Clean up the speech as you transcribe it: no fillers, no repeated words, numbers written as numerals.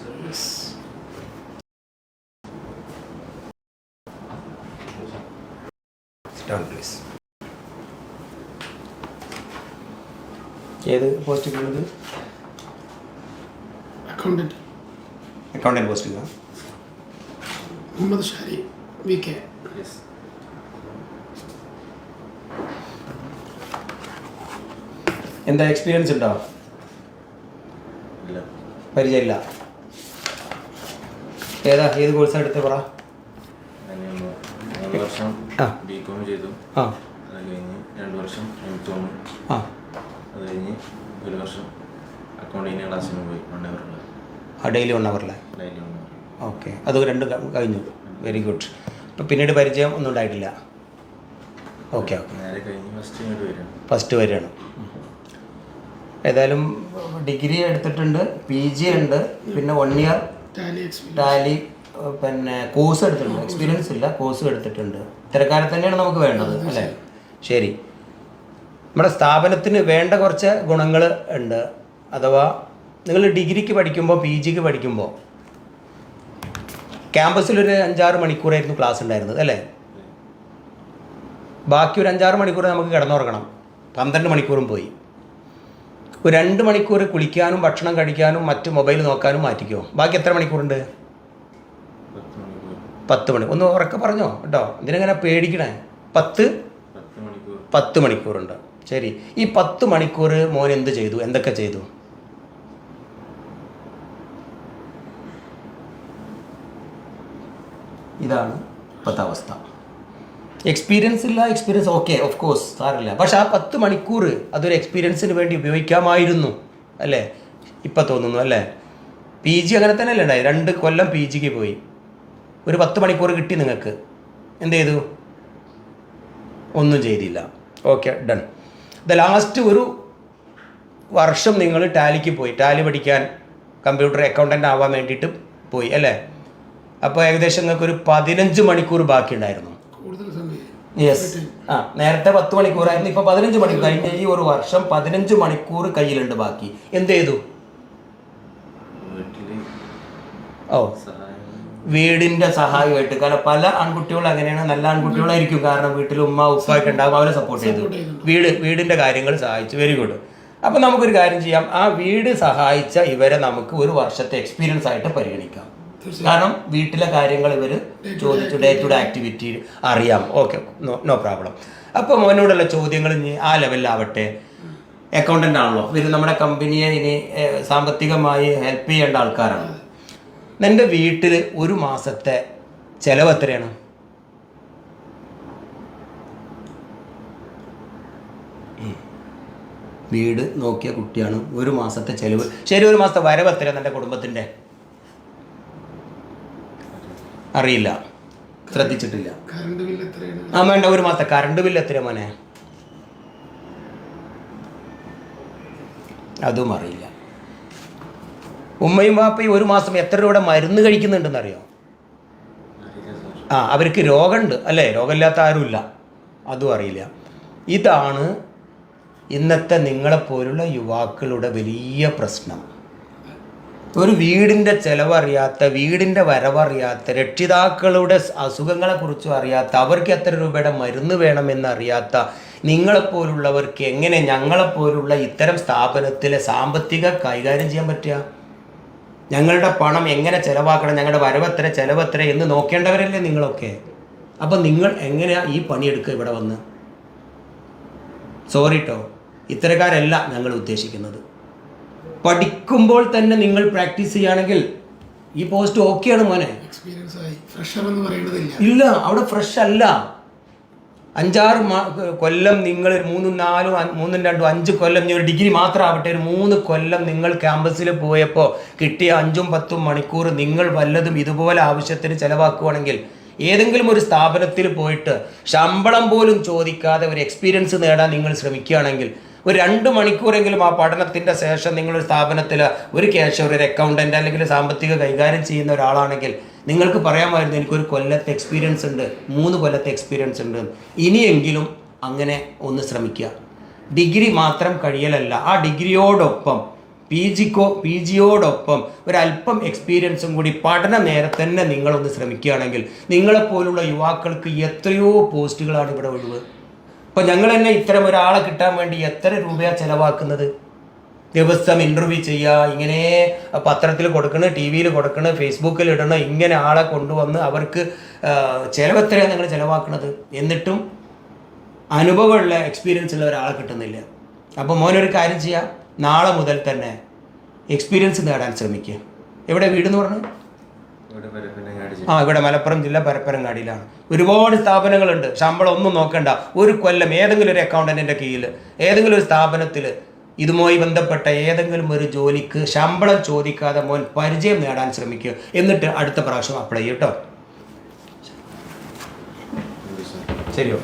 Please. ഏത് പോസ്റ്റിലുള്ളത്? Accountant പോസ്റ്റിലാണ്. Muhammad Shari VK. എന്താ experience ഉണ്ടോ? പരിചയമില്ല. ഏത് കോഴ്സാണ് എടുത്ത് പറ. 3 വർഷം BCom ചെയ്തു. അത് കഴിഞ്ഞ് 2 വർഷം MCom. അത് കഴിഞ്ഞ് 1 വർഷം അക്കൗണ്ടിങ് ക്ലാസ്സിന് പോയി 1 അവർ. ഡെയിലി 1 അവറിലെ? ഓക്കെ, അത് 2 കഴിഞ്ഞു. Very good. ഇപ്പം പിന്നീട് പരിചയം ഒന്നും ഉണ്ടായിട്ടില്ല? ഓക്കെ ഓക്കെ, ഫസ്റ്റ് വരെയാണ്. ഏതായാലും ഡിഗ്രി എടുത്തിട്ടുണ്ട്, PG ഉണ്ട്, പിന്നെ 1 ഇയർ ടാലി പിന്നെ കോഴ്സ് എടുത്തിട്ടുണ്ട്. എക്സ്പീരിയൻസ് ഇല്ല, കോഴ്സ് എടുത്തിട്ടുണ്ട്. ഇത്തരക്കാരെ തന്നെയാണ് നമുക്ക് വേണ്ടത് അല്ലേ? ശരി. നമ്മുടെ സ്ഥാപനത്തിന് വേണ്ട കുറച്ച് ഗുണങ്ങൾ ഉണ്ട്. അഥവാ നിങ്ങൾ ഡിഗ്രിക്ക് പഠിക്കുമ്പോൾ PGക്ക് പഠിക്കുമ്പോൾ ക്യാമ്പസിലൊരു 5-6 മണിക്കൂറായിരുന്നു ക്ലാസ് ഉണ്ടായിരുന്നത് അല്ലേ? ബാക്കി ഒരു 5-6 മണിക്കൂർ നമുക്ക് കിടന്നുറങ്ങണം. 12 മണിക്കൂറും പോയി. ഒരു 2 മണിക്കൂർ കുളിക്കാനും ഭക്ഷണം കഴിക്കാനും മറ്റ് മൊബൈൽ നോക്കാനും മാറ്റിക്കോ. ബാക്കി എത്ര മണിക്കൂറുണ്ട്? 10 മണിക്കൂർ. ഒന്ന് ഉറക്കെ പറഞ്ഞോ കേട്ടോ, ഇതിനെങ്ങനെ പേടിക്കണേ. 10 മണിക്കൂറുണ്ട്. ശരി, ഈ 10 മണിക്കൂർ മോൻ എന്ത് ചെയ്തു? എന്തൊക്കെ ചെയ്തു? ഇതാണ് ഇപ്പോഴത്തെ അവസ്ഥ. എക്സ്പീരിയൻസ് ഇല്ല, എക്സ്പീരിയൻസ് ഓക്കെ ഓഫ് കോഴ്സ് സാറില്ല. പക്ഷെ ആ 10 മണിക്കൂർ അതൊരു എക്സ്പീരിയൻസിന് വേണ്ടി ഉപയോഗിക്കാമായിരുന്നു അല്ലേ? ഇപ്പം തോന്നുന്നു അല്ലേ? PG അങ്ങനെ തന്നെ അല്ലേ ഉണ്ടായി? 2 കൊല്ലം PGക്ക് പോയി, ഒരു 10 മണിക്കൂർ കിട്ടി നിങ്ങൾക്ക്. എന്ത് ചെയ്തു? ഒന്നും ചെയ്തില്ല. Okay, done. ലാസ്റ്റ് ഒരു വർഷം നിങ്ങൾ ടാലിക്ക് പോയി, ടാലി പഠിക്കാൻ, കമ്പ്യൂട്ടർ അക്കൗണ്ടൻ്റ് ആവാൻ വേണ്ടിയിട്ട് പോയി അല്ലേ? അപ്പോൾ ഏകദേശം നിങ്ങൾക്ക് ഒരു 15 മണിക്കൂർ ബാക്കി ഉണ്ടായിരുന്നു. യെസ്. നേരത്തെ 10 മണിക്കൂറായിരുന്നു, ഇപ്പോൾ 15 മണിക്കൂർ. കഴിഞ്ഞ ഈ ഒരു വർഷം 15 മണിക്കൂർ കയ്യിലുണ്ട് ബാക്കി. എന്ത് ചെയ്തു? വീടിൻ്റെ സഹായമായിട്ട്. കാരണം പല ആൺകുട്ടികളും അങ്ങനെയാണ്, നല്ല ആൺകുട്ടികളായിരിക്കും. കാരണം വീട്ടിൽ ഉമ്മ ഉപ്പായിട്ട് ഉണ്ടാകും, അവരെ സപ്പോർട്ട് ചെയ്തു. വീടിൻ്റെ കാര്യങ്ങൾ സഹായിച്ചു. Very good. അപ്പം നമുക്കൊരു കാര്യം ചെയ്യാം, ആ വീട് സഹായിച്ച ഇവരെ നമുക്ക് ഒരു വർഷത്തെ എക്സ്പീരിയൻസ് ആയിട്ട് പരിഗണിക്കാം. കാരണം വീട്ടിലെ കാര്യങ്ങൾ ഇവർ ചോദിച്ചു, ഡേ ടു ഡേ ആക്ടിവിറ്റി അറിയാം. Okay, no problem. അപ്പോൾ മോനോടുള്ള ചോദ്യങ്ങൾ ഇനി ആ ലെവലിലാവട്ടെ. അക്കൗണ്ടൻ്റ് ആണല്ലോ, ഇവർ നമ്മുടെ കമ്പനിയെ ഇനി സാമ്പത്തികമായി ഹെൽപ്പ് ചെയ്യേണ്ട ആൾക്കാരാണ്. എൻ്റെ വീട്ടിൽ ഒരു മാസത്തെ ചിലവ് എത്രയാണ്? വീട് നോക്കിയ കുട്ടിയാണ്. ഒരു മാസത്തെ ചിലവ്. ശരി, ഒരു മാസത്തെ വരവ് എത്രയാണ് എൻ്റെ കുടുംബത്തിൻ്റെ? അറിയില്ല, ശ്രദ്ധിച്ചിട്ടില്ല. വേണ്ട, ഒരു മാസത്തെ കറണ്ട് ബില്ല് എത്രയാണ് മോനെ? അതും അറിയില്ല. ഉമ്മയും വാപ്പയും ഒരു മാസം എത്ര രൂപയുടെ മരുന്ന് കഴിക്കുന്നുണ്ടെന്നറിയോ? അവർക്ക് രോഗമുണ്ട് അല്ലേ? രോഗമില്ലാത്ത ആരുമില്ല, അതും അറിയില്ല. ഇതാണ് ഇന്നത്തെ നിങ്ങളെപ്പോലുള്ള യുവാക്കളുടെ വലിയ പ്രശ്നം. ഒരു വീടിൻ്റെ ചിലവറിയാത്ത, വീടിൻ്റെ വരവറിയാത്ത, രക്ഷിതാക്കളുടെ അസുഖങ്ങളെക്കുറിച്ചും അറിയാത്ത, അവർക്ക് എത്ര രൂപയുടെ മരുന്ന് വേണമെന്നറിയാത്ത നിങ്ങളെപ്പോലുള്ളവർക്ക് എങ്ങനെ ഞങ്ങളെപ്പോലുള്ള ഇത്തരം സ്ഥാപനത്തിലെ സാമ്പത്തിക കൈകാര്യം ചെയ്യാൻ പറ്റുക? ഞങ്ങളുടെ പണം എങ്ങനെ ചിലവാക്കണം, ഞങ്ങളുടെ വരവെത്ര ചിലവെത്ര എന്ന് നോക്കേണ്ടവരല്ലേ നിങ്ങളൊക്കെ? അപ്പം നിങ്ങൾ എങ്ങനെയാണ് ഈ പണിയെടുക്കുക ഇവിടെ വന്ന്? സോറി കേട്ടോ, ഇത്തരക്കാരല്ല ഞങ്ങൾ ഉദ്ദേശിക്കുന്നത്. പഠിക്കുമ്പോൾ തന്നെ നിങ്ങൾ പ്രാക്ടീസ് ചെയ്യുകയാണെങ്കിൽ ഈ പോസ്റ്റ് ഓക്കെയാണ് മോനെ. ഇല്ല, അവിടെ ഫ്രഷ് അല്ല. 5-6 കൊല്ലം നിങ്ങൾ 3-4, 3-2, 5 കൊല്ലം, ഒരു ഡിഗ്രി മാത്രം ആവട്ടെ, ഒരു 3 കൊല്ലം നിങ്ങൾ ക്യാമ്പസിൽ പോയപ്പോൾ കിട്ടിയ 5-10 മണിക്കൂർ നിങ്ങൾ വല്ലതും ഇതുപോലെ ആവശ്യത്തിന് ചിലവാക്കുകയാണെങ്കിൽ, ഏതെങ്കിലും ഒരു സ്ഥാപനത്തിൽ പോയിട്ട് ശമ്പളം പോലും ചോദിക്കാതെ ഒരു എക്സ്പീരിയൻസ് നേടാൻ നിങ്ങൾ ശ്രമിക്കുകയാണെങ്കിൽ, ഒരു 2 മണിക്കൂറെങ്കിലും ആ പഠനത്തിൻ്റെ ശേഷം നിങ്ങളൊരു സ്ഥാപനത്തിൽ ഒരു ക്യാഷ്യർ, ഒരു അക്കൗണ്ടൻ്റ് അല്ലെങ്കിൽ സാമ്പത്തിക കൈകാര്യം ചെയ്യുന്ന ഒരാളാണെങ്കിൽ നിങ്ങൾക്ക് പറയാമായിരുന്നു എനിക്കൊരു കൊല്ലത്തെ എക്സ്പീരിയൻസ് ഉണ്ട്, 3 കൊല്ലത്തെ എക്സ്പീരിയൻസ് ഉണ്ട്. ഇനിയെങ്കിലും അങ്ങനെ ഒന്ന് ശ്രമിക്കുക. ഡിഗ്രി മാത്രം കഴിയലല്ല, ആ ഡിഗ്രിയോടൊപ്പം പി ജിയോടൊപ്പം ഒരല്പം എക്സ്പീരിയൻസും കൂടി പഠന നേരത്തെ തന്നെ നിങ്ങളൊന്ന് ശ്രമിക്കുകയാണെങ്കിൽ നിങ്ങളെപ്പോലുള്ള യുവാക്കൾക്ക് എത്രയോ പോസ്റ്റുകളാണ് ഇവിടെ ഒഴിവ്. അപ്പോൾ ഞങ്ങൾ തന്നെ ഇത്തരം ഒരാളെ കിട്ടാൻ വേണ്ടി എത്ര രൂപയാണ് ചിലവാക്കുന്നത്? ദിവസം ഇൻ്റർവ്യൂ ചെയ്യുക, ഇങ്ങനെ പത്രത്തിൽ കൊടുക്കണം, ടി വിയിൽ കൊടുക്കണം, ഫേസ്ബുക്കിൽ ഇടണം, ഇങ്ങനെ ആളെ കൊണ്ടുവന്ന് അവർക്ക് ചിലവെത്രയാണ് നിങ്ങൾ ചിലവാക്കുന്നത്? എന്നിട്ടും അനുഭവമുള്ള എക്സ്പീരിയൻസ് ഉള്ള ഒരാളെ കിട്ടുന്നില്ല. അപ്പോൾ മോനൊരു കാര്യം ചെയ്യാം, നാളെ മുതൽ തന്നെ എക്സ്പീരിയൻസ് നേടാൻ ശ്രമിക്കുക. എവിടെ വീടെന്ന് പറഞ്ഞു? ഇവിടെ മലപ്പുറം ജില്ല പരപ്പനങ്ങാടിയിലാണ്. ഒരുപാട് സ്ഥാപനങ്ങളുണ്ട്. ശമ്പളം ഒന്നും നോക്കണ്ട. ഒരു കൊല്ലം ഏതെങ്കിലും ഒരു അക്കൗണ്ടന്റിന്റെ കീഴിൽ ഏതെങ്കിലും ഒരു സ്ഥാപനത്തിൽ ഇതുമായി ബന്ധപ്പെട്ട ഏതെങ്കിലും ഒരു ജോലിക്ക് ശമ്പളം ചോദിക്കാതെ മോൻ പരിചയം നേടാൻ ശ്രമിക്കുക. എന്നിട്ട് അടുത്ത പ്രാവശ്യം അപ്ലൈ ചെയ്യും കേട്ടോ. ശരിയോ?